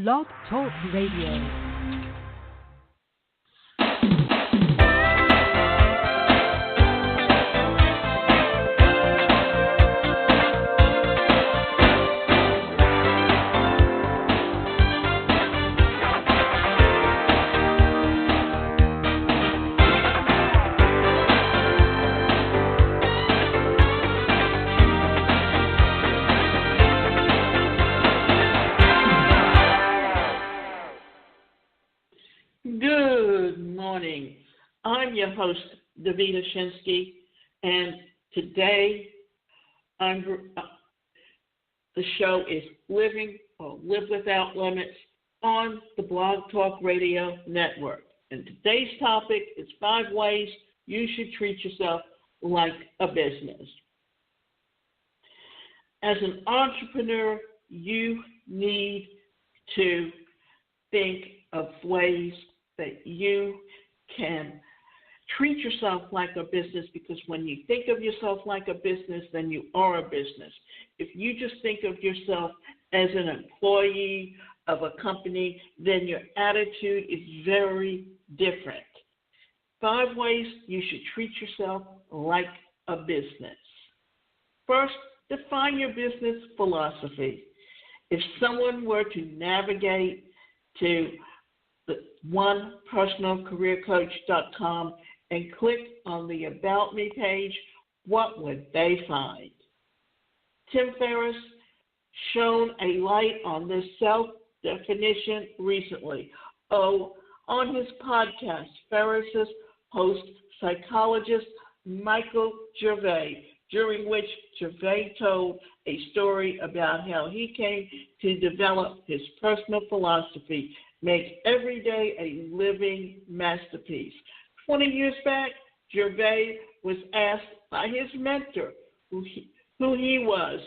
Blog Talk Radio. I'm your host, Davida Shinsky, and today the show is Living or Live Without Limits on the Blog Talk Radio Network. And today's topic is 5 ways you should treat yourself like a business. As an entrepreneur, you need to think of ways that you can treat yourself like a business, because when you think of yourself like a business, then you are a business. If you just think of yourself as an employee of a company, then your attitude is very different. 5 ways you should treat yourself like a business. First, define your business philosophy. If someone were to navigate to the onepersonalcareercoach.com and click on the About Me page, what would they find? Tim Ferriss shone a light on this self-definition recently. On his podcast, Ferris' host, psychologist Michael Gervais, during which Gervais told a story about how he came to develop his personal philosophy, make every day a living masterpiece. 20 years back, Gervais was asked by his mentor who he was.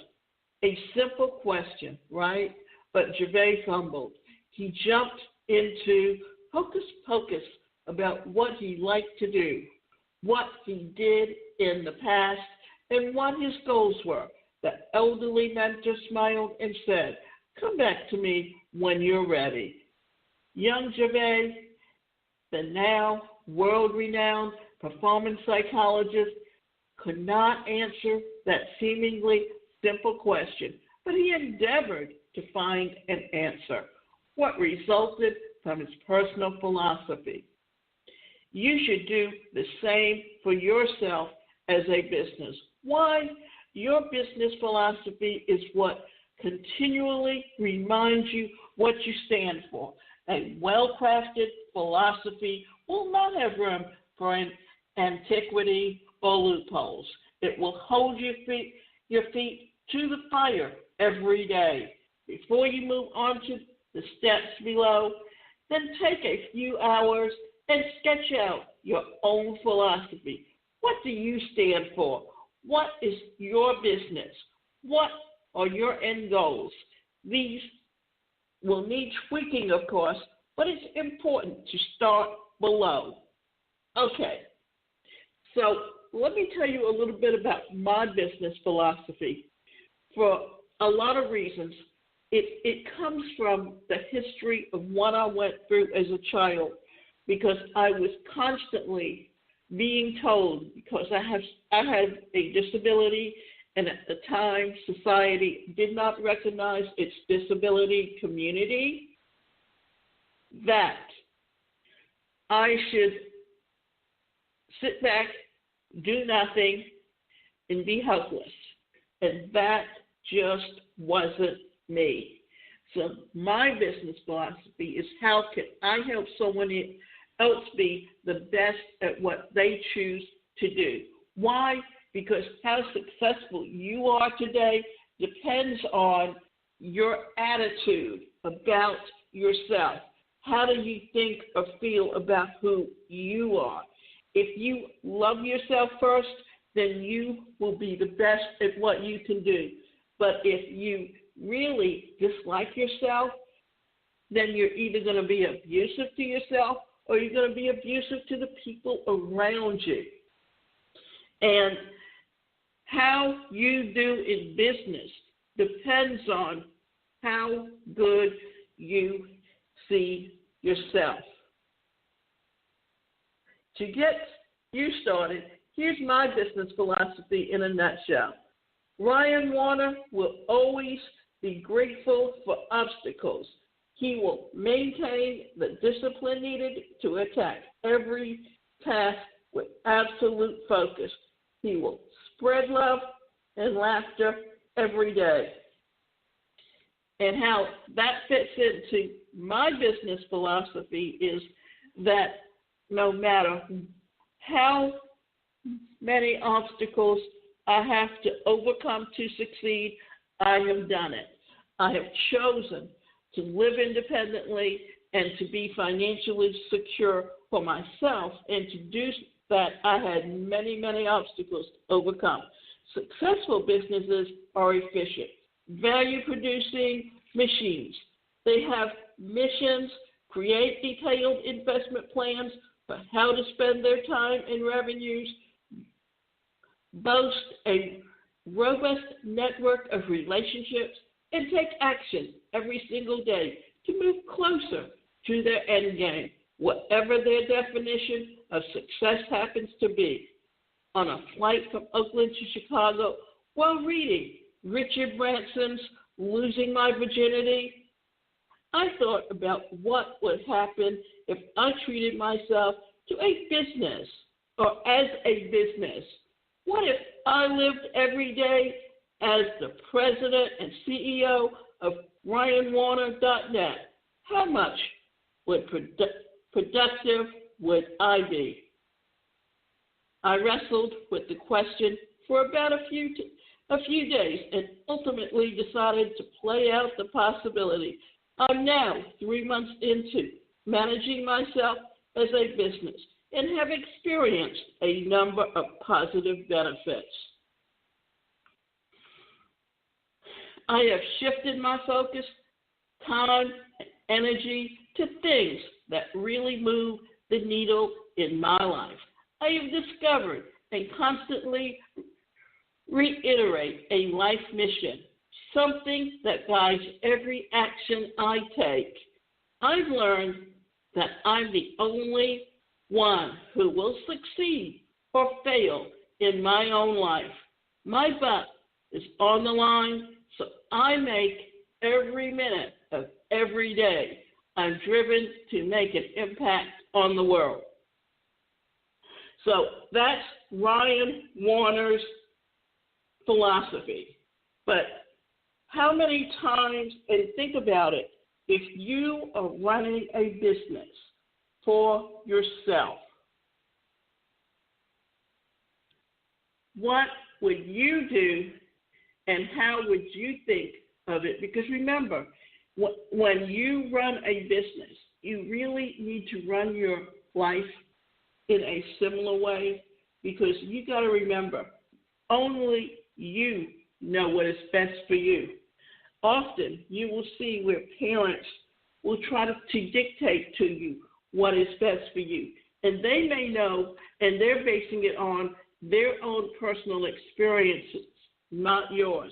A simple question, right? But Gervais fumbled. He jumped into hocus pocus about what he liked to do, what he did in the past, and what his goals were. The elderly mentor smiled and said, "Come back to me when you're ready." Young Gervais, the now world-renowned performance psychologist, could not answer that seemingly simple question, but he endeavored to find an answer, what resulted from his personal philosophy. You should do the same for yourself as a business. Why? Your business philosophy is what continually reminds you what you stand for. A well-crafted philosophy will not have room for antiquity or loopholes. It will hold your feet to the fire every day. Before you move on to the steps below, then take a few hours and sketch out your own philosophy. What do you stand for? What is your business? What are your end goals? These will need tweaking, of course, but it's important to start below. Okay, so let me tell you a little bit about my business philosophy. For a lot of reasons, it comes from the history of what I went through as a child, because I was constantly being told, because I had a disability, and at the time society did not recognize its disability community, that I should sit back, do nothing, and be helpless. And that just wasn't me. So my business philosophy is, how can I help someone else be the best at what they choose to do? Why? Because how successful you are today depends on your attitude about yourself. How do you think or feel about who you are? If you love yourself first, then you will be the best at what you can do. But if you really dislike yourself, then you're either going to be abusive to yourself or you're going to be abusive to the people around you. And how you do in business depends on how good you see yourself. To get you started, here's my business philosophy in a nutshell. Ryan Warner will always be grateful for obstacles. He will maintain the discipline needed to attack every task with absolute focus. He will spread love and laughter every day. And how that fits into my business philosophy is that no matter how many obstacles I have to overcome to succeed, I have done it. I have chosen to live independently and to be financially secure for myself, and to do that, I had many, many obstacles to overcome. Successful businesses are efficient, value-producing machines. They have missions, create detailed investment plans for how to spend their time and revenues, boast a robust network of relationships, and take action every single day to move closer to their end game, whatever their definition of success happens to be. On a flight from Oakland to Chicago, while reading Richard Branson's Losing My Virginity, I thought about what would happen if I treated myself to a business or as a business. What if I lived every day as the president and CEO of RyanWarner.net? How much would productive would I be? I wrestled with the question for about a few days and ultimately decided to play out the possibility. I'm now 3 months into managing myself as a business and have experienced a number of positive benefits. I have shifted my focus, time, and energy to things that really move the needle in my life. I have discovered and constantly reiterate a life mission, something that guides every action I take. I've learned that I'm the only one who will succeed or fail in my own life. My butt is on the line, so I make every minute of every day. I'm driven to make an impact on the world. So that's Ryan Warner's philosophy. But how many times, and think about it, if you are running a business for yourself, what would you do and how would you think of it? Because remember, when you run a business, you really need to run your life in a similar way, because you got to remember, only you know what is best for you. Often you will see where parents will try to dictate to you what is best for you. And they may know, and they're basing it on their own personal experiences, not yours.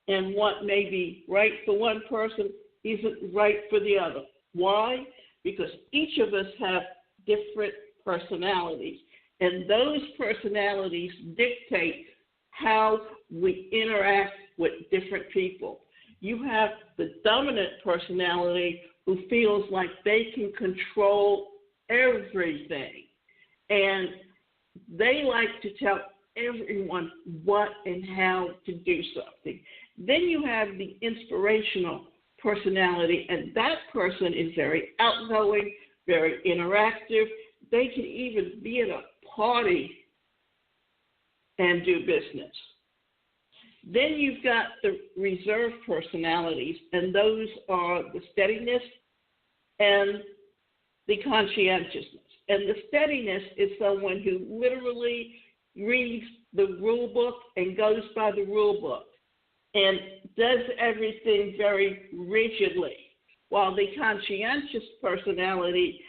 And what may be right for one person isn't right for the other. Why? Because each of us have different personalities, and those personalities dictate how we interact with different people. You have the dominant personality who feels like they can control everything, and they like to tell everyone what and how to do something. Then you have the inspirational personality, and that person is very outgoing, very interactive. They can even be at a party and do business. Then you've got the reserved personalities, and those are the steadiness and the conscientiousness. And the steadiness is someone who literally reads the rule book and goes by the rule book and does everything very rigidly, while the conscientious personality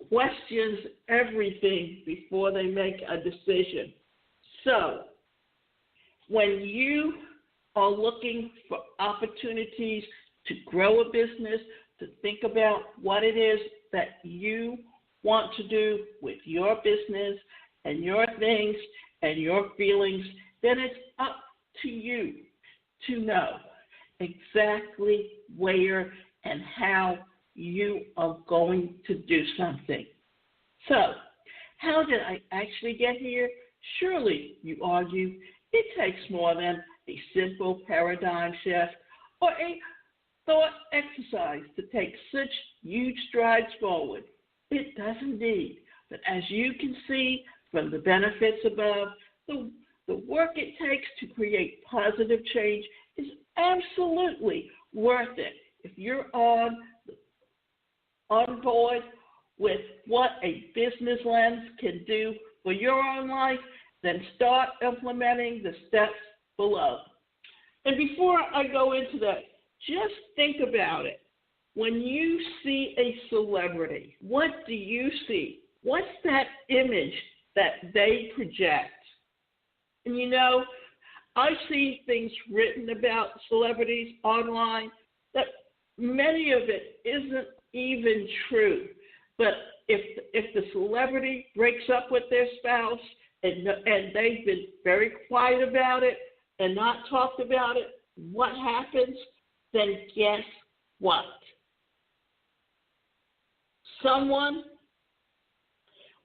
questions everything before they make a decision. So, when you are looking for opportunities to grow a business, to think about what it is that you want to do with your business and your things and your feelings, then it's up to you to know exactly where and how you are going to do something. So, how did I actually get here? Surely, you argue, it takes more than a simple paradigm shift or a thought exercise to take such huge strides forward. It does indeed. But as you can see from the benefits above, the work it takes to create positive change is absolutely worth it. If you're on board with what a business lens can do for your own life, then start implementing the steps below. And before I go into that, just think about it. When you see a celebrity, what do you see? What's that image that they project? And you know, I see things written about celebrities online that many of it isn't even true. But if the celebrity breaks up with their spouse and they've been very quiet about it and not talked about it, what happens? Then guess what? Someone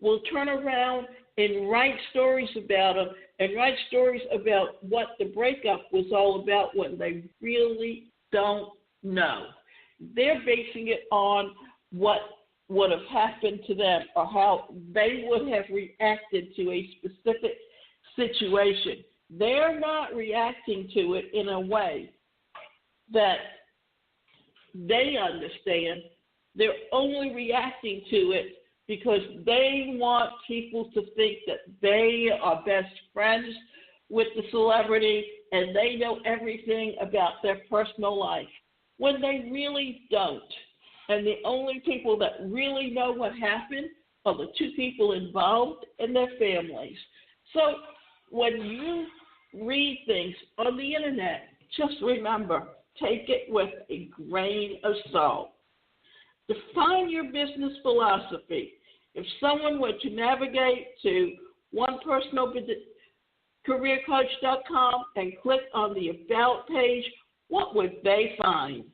will turn around and write stories about them and write stories about what the breakup was all about when they really don't know. They're basing it on what would have happened to them or how they would have reacted to a specific situation. They're not reacting to it in a way that they understand. They're only reacting to it because they want people to think that they are best friends with the celebrity and they know everything about their personal life, when they really don't. And the only people that really know what happened are the two people involved and their families. So when you read things on the internet, just remember, take it with a grain of salt. Define your business philosophy. If someone were to navigate to onepersonalcareercoach.com and click on the About page, what would they find?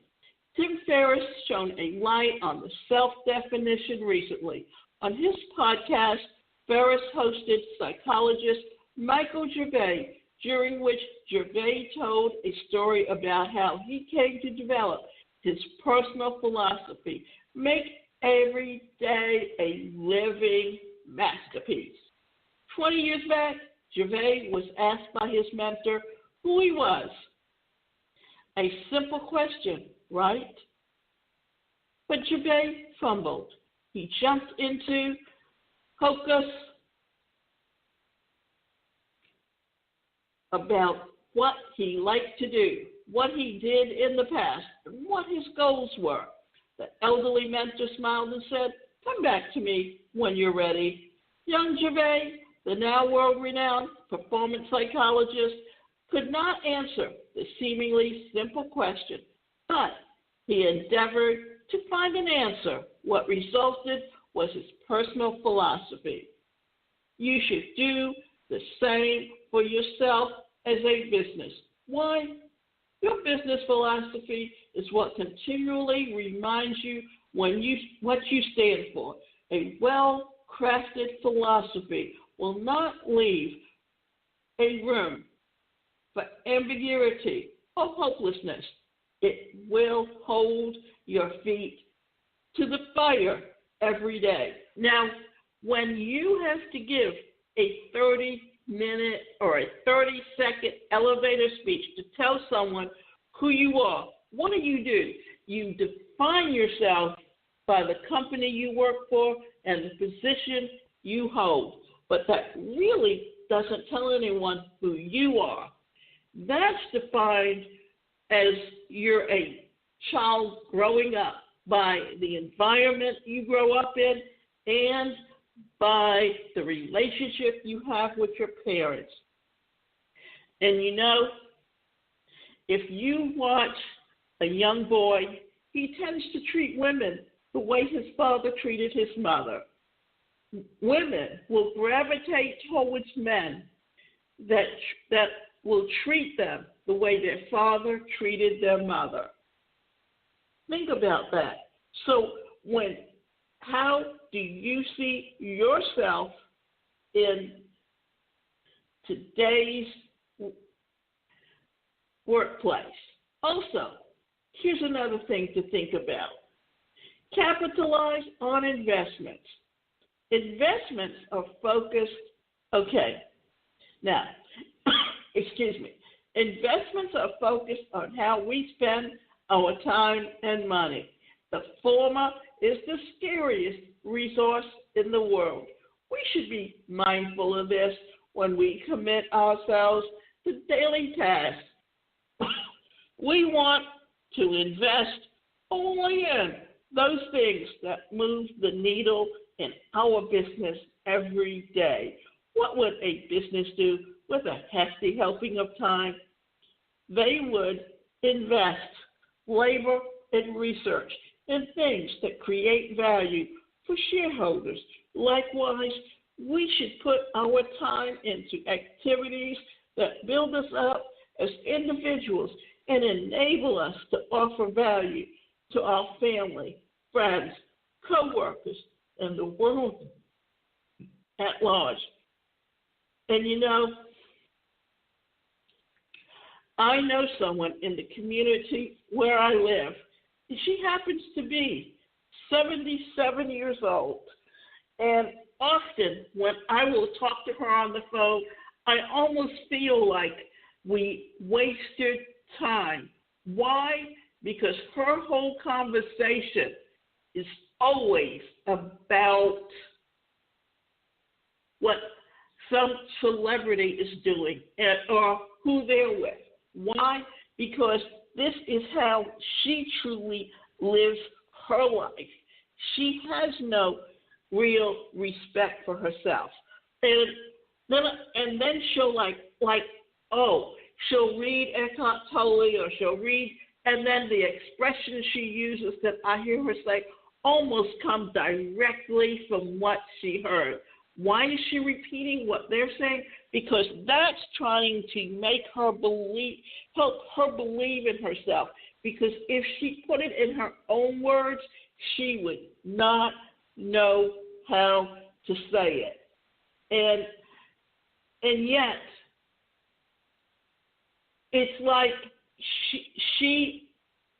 Tim Ferriss shone a light on the self-definition recently. On his podcast, Ferris hosted psychologist Michael Gervais, during which Gervais told a story about how he came to develop his personal philosophy: make every day a living masterpiece. 20 years back, Gervais was asked by his mentor who he was. A simple question, right? But Gervais fumbled. He jumped into hocus about what he liked to do, what he did in the past, and what his goals were. The elderly mentor smiled and said, "Come back to me when you're ready." Young Gervais, the now world-renowned performance psychologist, could not answer the seemingly simple question, but he endeavored to find an answer. What resulted was his personal philosophy. You should do the same for yourself as a business. Why? Your business philosophy is what continually reminds you what you stand for. A well-crafted philosophy will not leave a room for ambiguity or hopelessness. It will hold your feet to the fire every day. Now, when you have to give a 30-minute or a 30-second elevator speech to tell someone who you are, what do? You define yourself by the company you work for and the position you hold, but that really doesn't tell anyone who you are. That's defined as you're a child growing up by the environment you grow up in and by the relationship you have with your parents. And you know, if you watch a young boy he tends to treat women the way his father treated his mother. Women will gravitate towards men that will treat them the way their father treated their mother. Think about that. So how do you see yourself in today's workplace? Also, here's another thing to think about. Capitalize on investments. Investments are focused, now, excuse me. Investments are focused on how we spend our time and money. The former is the scariest resource in the world. We should be mindful of this when we commit ourselves to daily tasks. We want to invest only in those things that move the needle in our business every day. What would a business do with a hefty helping of time? They would invest labor and research in things that create value for shareholders. Likewise, we should put our time into activities that build us up as individuals and enable us to offer value to our family, friends, co-workers, and the world at large. And I know someone in the community where I live, and she happens to be 77 years old. And often when I will talk to her on the phone, I almost feel like we wasted time. Why? Because her whole conversation is always about what some celebrity is doing or who they're with. Why? Because this is how she truly lives her life. She has no real respect for herself. And then she'll she'll read Eckhart Tolle or she'll read, and then the expressions she uses that I hear her say almost come directly from what she heard. Why is she repeating what they're saying? Because that's trying to make her help her believe in herself. Because if she put it in her own words, she would not know how to say it. And yet, it's like she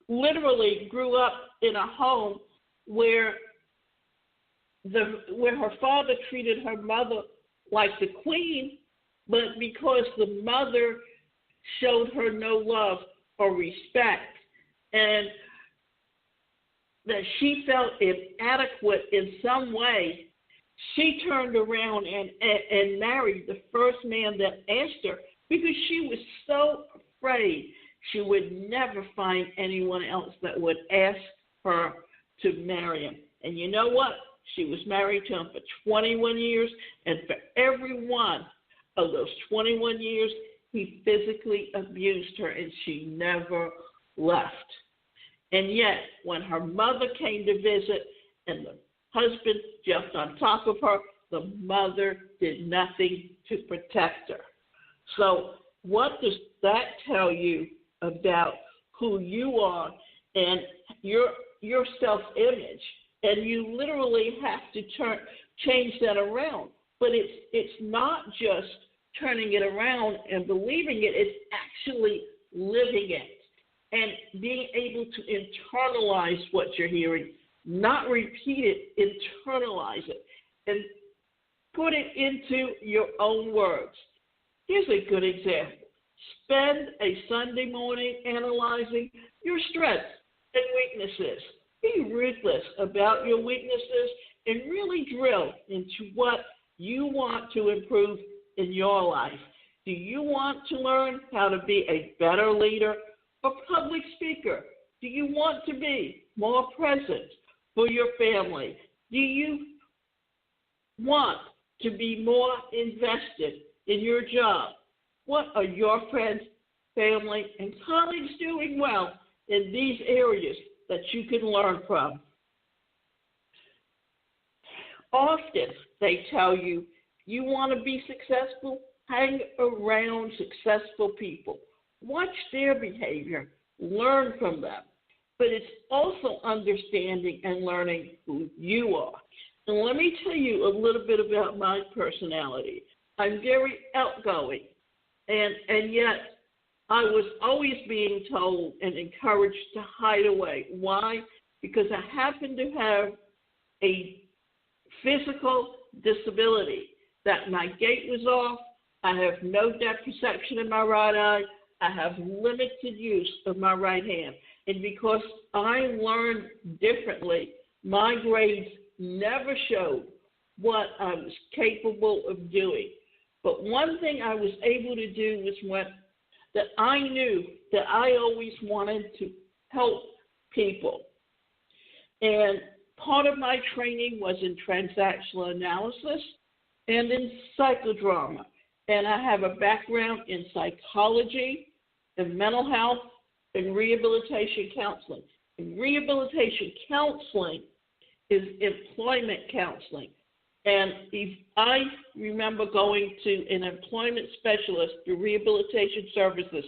literally grew up in a home where her father treated her mother like the queen, but because the mother showed her no love or respect, and that she felt inadequate in some way, she turned around and married the first man that asked her because she was so afraid she would never find anyone else that would ask her to marry him. And you know what? She was married to him for 21 years, and for every one of those 21 years, he physically abused her, and she never left. And yet, when her mother came to visit and the husband jumped on top of her, the mother did nothing to protect her. So what does that tell you about who you are and your self-image? And you literally have to change that around. But it's not just turning it around and believing it, it's actually living it and being able to internalize what you're hearing, not repeat it, internalize it, and put it into your own words. Here's a good example. Spend a Sunday morning analyzing your strengths and weaknesses. Be ruthless about your weaknesses and really drill into what you want to improve in your life. Do you want to learn how to be a better leader or public speaker? Do you want to be more present for your family? Do you want to be more invested in your job? What are your friends, family, and colleagues doing well in these areas that you can learn from. Often they tell you, you want to be successful, hang around successful people. Watch their behavior, learn from them. But it's also understanding and learning who you are. And let me tell you a little bit about my personality. I'm very outgoing, and yet I was always being told and encouraged to hide away. Why? Because I happen to have a physical disability, that my gait was off, I have no depth perception in my right eye, I have limited use of my right hand. And because I learned differently, my grades never showed what I was capable of doing. But one thing I was able to do was that I knew that I always wanted to help people. And part of my training was in transactional analysis and in psychodrama. And I have a background in psychology and mental health and rehabilitation counseling. And rehabilitation counseling is employment counseling. And if I remember going to an employment specialist through rehabilitation services,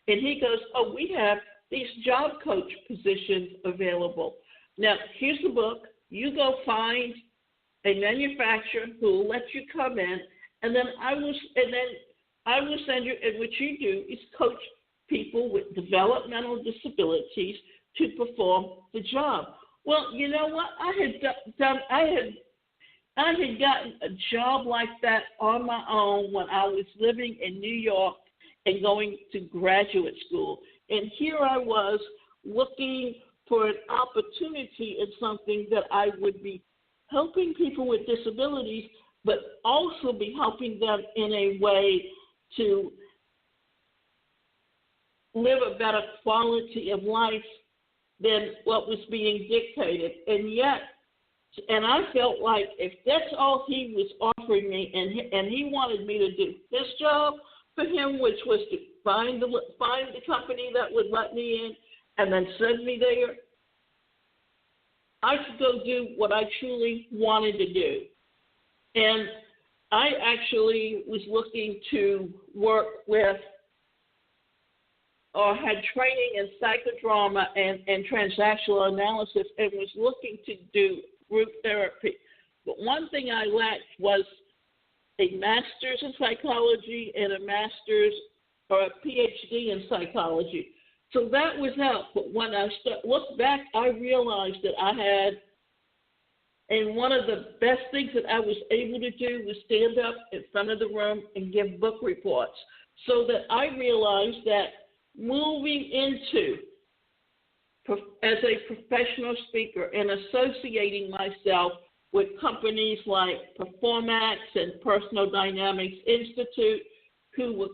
and he goes, oh, we have these job coach positions available. Now, here's the book. You go find a manufacturer who will let you come in, and then I will send you, and what you do is coach people with developmental disabilities to perform the job. Well, you know what? I had gotten a job like that on my own when I was living in New York and going to graduate school. And here I was looking for an opportunity in something that I would be helping people with disabilities, but also be helping them in a way to live a better quality of life than what was being dictated. And I felt like if that's all he was offering me, and he wanted me to do his job for him, which was to find the company that would let me in and then send me there, I could go do what I truly wanted to do. And I actually was looking to work with or had training in psychodrama and transactional analysis and was looking to do group therapy. But one thing I lacked was a master's in psychology and a master's or a PhD in psychology. So that was out. But when I looked back, I realized that I had, and one of the best things that I was able to do was stand up in front of the room and give book reports. So that I realized that moving into as a professional speaker and associating myself with companies like Performax and Personal Dynamics Institute, who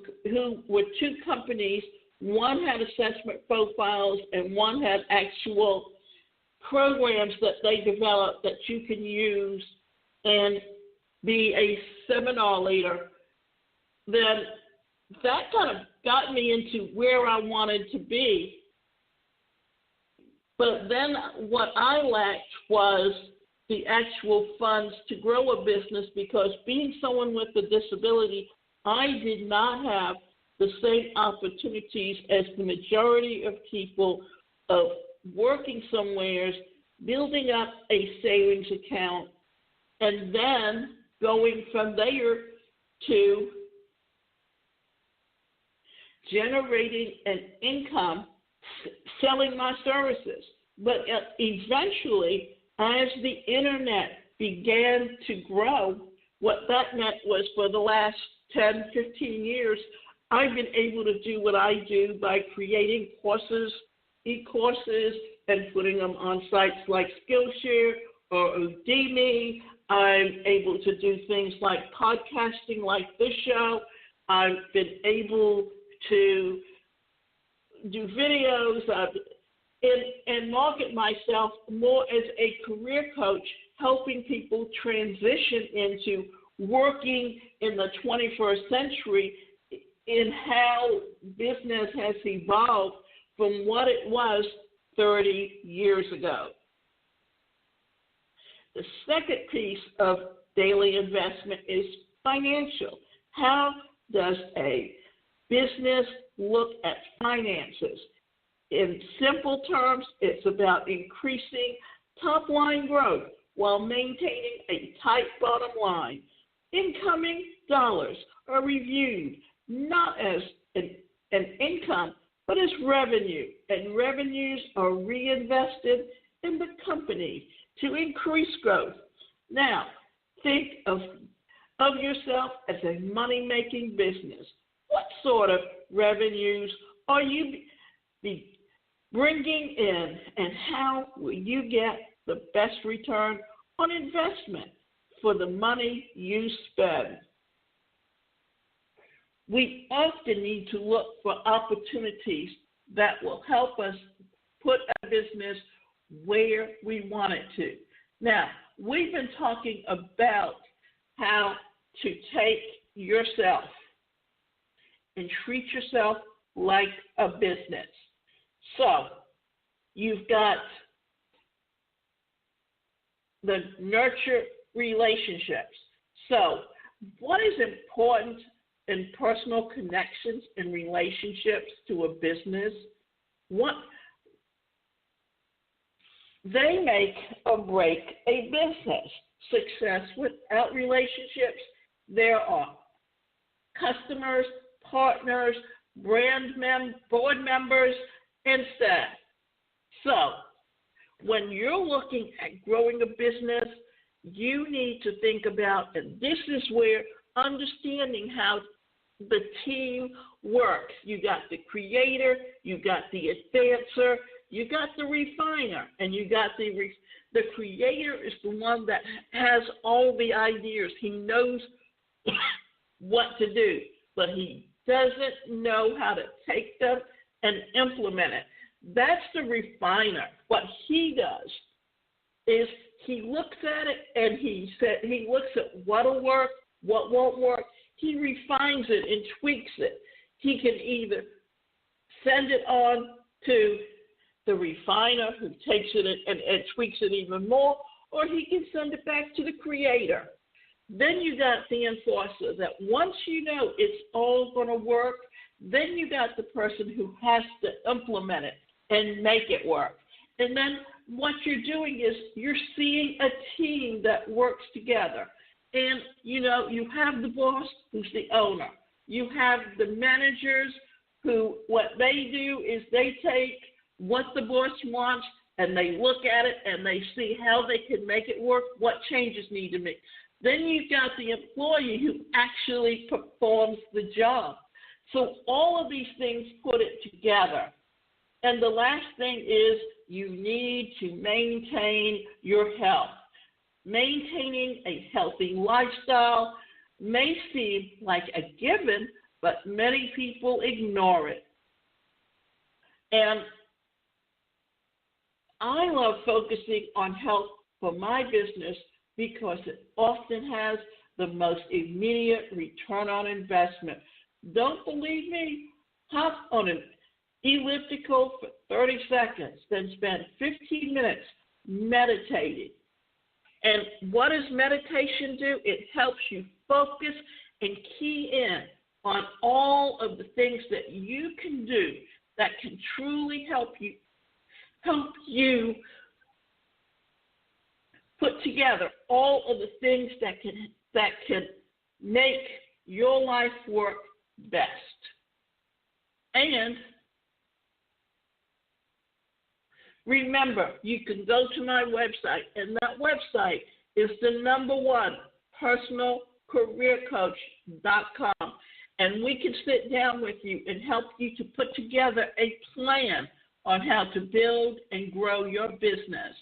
were two companies. One had assessment profiles and one had actual programs that they developed that you can use and be a seminar leader. Then that kind of got me into where I wanted to be. But then what I lacked was the actual funds to grow a business, because being someone with a disability, I did not have the same opportunities as the majority of people of working somewhere, building up a savings account, and then going from there to generating an income, selling my services. But eventually, as the internet began to grow, what that meant was for the last 10, 15 years, I've been able to do what I do by creating courses, e-courses, and putting them on sites like Skillshare or Udemy. I'm able to do things like podcasting like this show. I've been able to do videos and market myself more as a career coach, helping people transition into working in the 21st century in how business has evolved from what it was 30 years ago. The second piece of daily investment is financial. How does a business look at finances? In simple terms, it's about increasing top-line growth while maintaining a tight bottom line. Incoming dollars are reviewed not as an income, but as revenue, and revenues are reinvested in the company to increase growth. Now, think of yourself as a money-making business. What sort of revenues are you bringing in, and how will you get the best return on investment for the money you spend? We often need to look for opportunities that will help us put our business where we want it to. Now, we've been talking about how to take yourself and treat yourself like a business. So, you've got the nurture relationships. So, what is important in personal connections and relationships to a business? They make or break a business. Success without relationships, there are customers, partners, board members, and staff. So, when you're looking at growing a business, you need to think about, and this is where understanding how the team works. You got the creator, you got the advancer, you got the refiner, and you got the creator is the one that has all the ideas. He knows what to do, but he doesn't know how to take them and implement it. That's the refiner. What he does is he looks at it and he looks at what'll work, what won't work. He refines it and tweaks it. He can either send it on to the refiner who takes it and tweaks it even more, or he can send it back to the creator. Then you got the enforcer that once you know it's all going to work, then you got the person who has to implement it and make it work. And then what you're doing is you're seeing a team that works together. And, you have the boss who's the owner. You have the managers who what they do is they take what the boss wants and they look at it and they see how they can make it work, what changes need to make. Then you've got the employee who actually performs the job. So all of these things put it together. And the last thing is you need to maintain your health. Maintaining a healthy lifestyle may seem like a given, but many people ignore it. And I love focusing on health for my business because it often has the most immediate return on investment. Don't believe me? Hop on an elliptical for 30 seconds, then spend 15 minutes meditating. And what does meditation do? It helps you focus and key in on all of the things that you can do that can truly help you put together all of the things that can make your life work best. And remember, you can go to my website, and that website is the #1, personalcareercoach.com. And we can sit down with you and help you to put together a plan on how to build and grow your business.